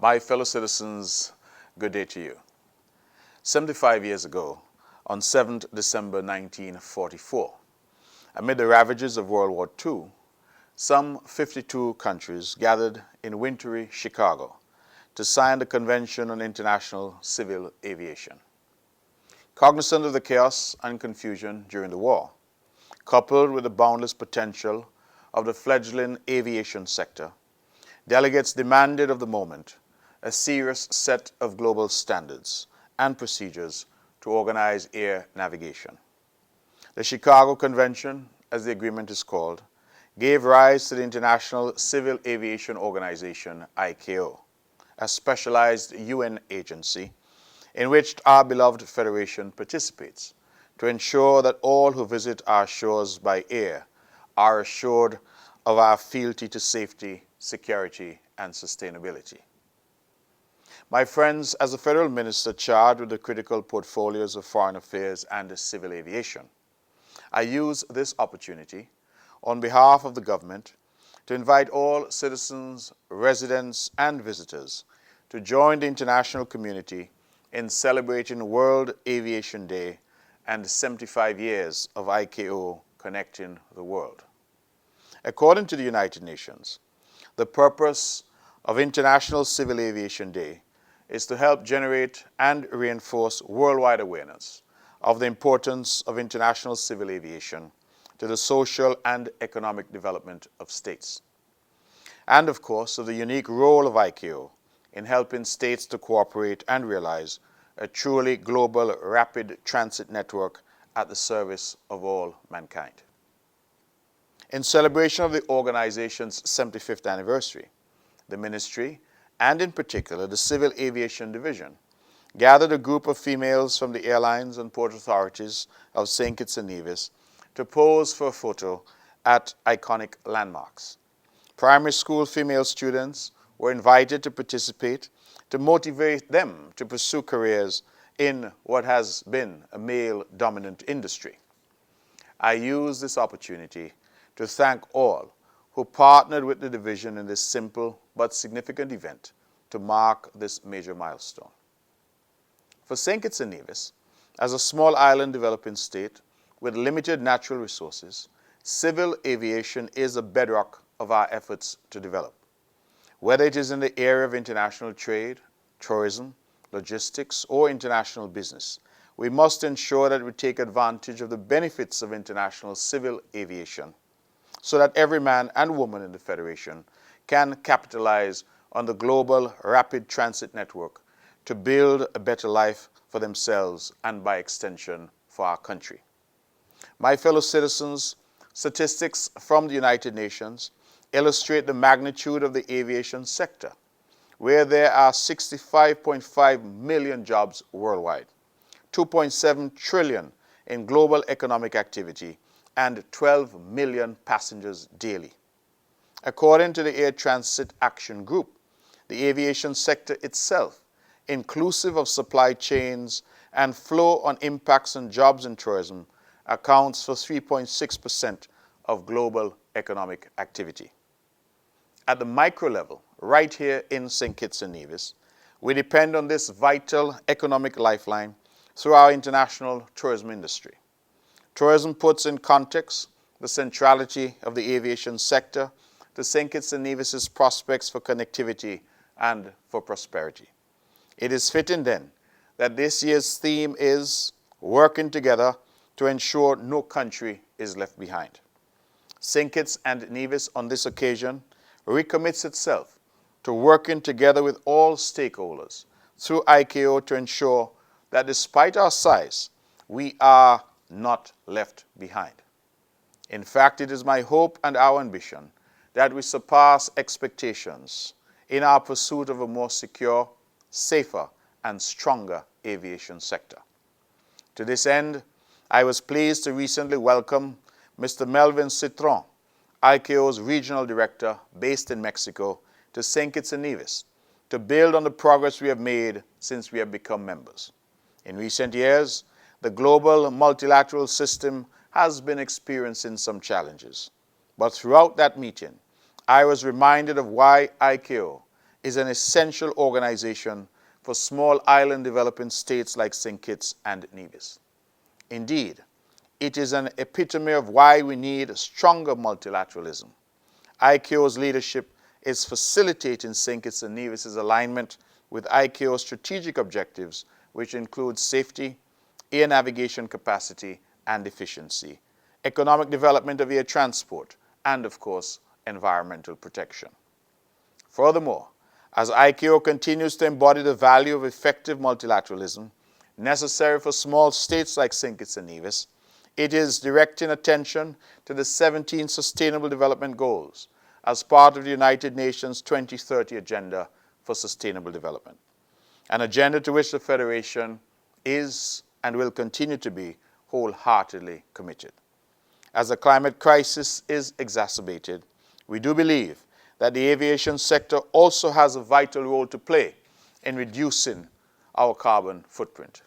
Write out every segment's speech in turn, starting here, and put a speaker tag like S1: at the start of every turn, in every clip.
S1: My fellow citizens, good day to you. 75 years ago, on 7th December 1944, amid the ravages of World War II, some 52 countries gathered in wintry Chicago to sign the Convention on International Civil Aviation. Cognizant of the chaos and confusion during the war, coupled with the boundless potential of the fledgling aviation sector, delegates demanded of the moment a serious set of global standards and procedures to organize air navigation. The Chicago Convention, as the agreement is called, gave rise to the International Civil Aviation Organization, ICAO, a specialized UN agency in which our beloved federation participates to ensure that all who visit our shores by air are assured of our fealty to safety, security, and sustainability. My friends, as a federal minister charged with the critical portfolios of foreign affairs and civil aviation, I use this opportunity on behalf of the government to invite all citizens, residents, and visitors to join the international community in celebrating World Aviation Day and 75 years of ICAO connecting the world. According to the United Nations, the purpose of International Civil Aviation Day is to help generate and reinforce worldwide awareness of the importance of international civil aviation to the social and economic development of states, and of course of the unique role of ICAO in helping states to cooperate and realize a truly global rapid transit network at the service of all mankind. In celebration of the organization's 75th anniversary, the ministry, and in particular the Civil Aviation Division, gathered a group of females from the airlines and port authorities of St. Kitts and Nevis to pose for a photo at iconic landmarks. Primary school female students were invited to participate to motivate them to pursue careers in what has been a male-dominant industry. I use this opportunity to thank all who partnered with the division in this simple but significant event to mark this major milestone. For St. Kitts and Nevis, as a small island developing state with limited natural resources, civil aviation is a bedrock of our efforts to develop. Whether it is in the area of international trade, tourism, logistics, or international business, we must ensure that we take advantage of the benefits of international civil aviation so that every man and woman in the Federation can capitalize on the global rapid transit network to build a better life for themselves and by extension for our country. My fellow citizens, statistics from the United Nations illustrate the magnitude of the aviation sector, where there are 65.5 million jobs worldwide, 2.7 trillion in global economic activity, and 12 million passengers daily. According to the Air Transit Action Group, the aviation sector itself, inclusive of supply chains and flow on impacts on jobs and tourism, accounts for 3.6% of global economic activity. At the micro level, right here in St. Kitts and Nevis, we depend on this vital economic lifeline through our international tourism industry. Tourism puts in context the centrality of the aviation sector to St. Kitts and Nevis's prospects for connectivity and for prosperity. It is fitting then that this year's theme is working together to ensure no country is left behind. St. Kitts and Nevis on this occasion recommits itself to working together with all stakeholders through ICAO to ensure that despite our size, we are not left behind. In fact, it is my hope and our ambition that we surpass expectations in our pursuit of a more secure, safer, and stronger aviation sector. To this end, I was pleased to recently welcome Mr. Melvin Citron, ICAO's regional director based in Mexico, to St. Kitts and Nevis to build on the progress we have made since we have become members. In recent years, the global multilateral system has been experiencing some challenges. But throughout that meeting, I was reminded of why ICAO is an essential organization for small island developing states like St. Kitts and Nevis. Indeed, it is an epitome of why we need stronger multilateralism. ICAO's leadership is facilitating St. Kitts and Nevis' alignment with ICAO's strategic objectives, which include safety, air navigation capacity and efficiency, economic development of air transport, and of course, environmental protection. Furthermore, as ICAO continues to embody the value of effective multilateralism necessary for small states like St. Kitts and Nevis, it is directing attention to the 17 Sustainable Development Goals as part of the United Nations 2030 Agenda for Sustainable Development, an agenda to which the Federation is and will continue to be wholeheartedly committed. As the climate crisis is exacerbated, we do believe that the aviation sector also has a vital role to play in reducing our carbon footprint.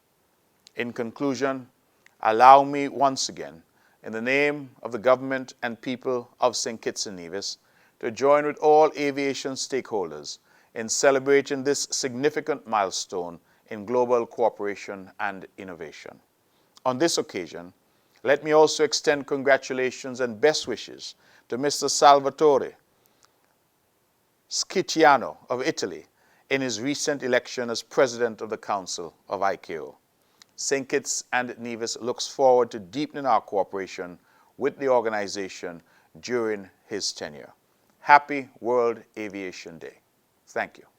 S1: In conclusion, allow me once again, in the name of the government and people of St. Kitts and Nevis, to join with all aviation stakeholders in celebrating this significant milestone in global cooperation and innovation. On this occasion, let me also extend congratulations and best wishes to Mr. Salvatore Scicchiano of Italy in his recent election as President of the Council of ICAO. St. Kitts and Nevis looks forward to deepening our cooperation with the organization during his tenure. Happy World Aviation Day. Thank you.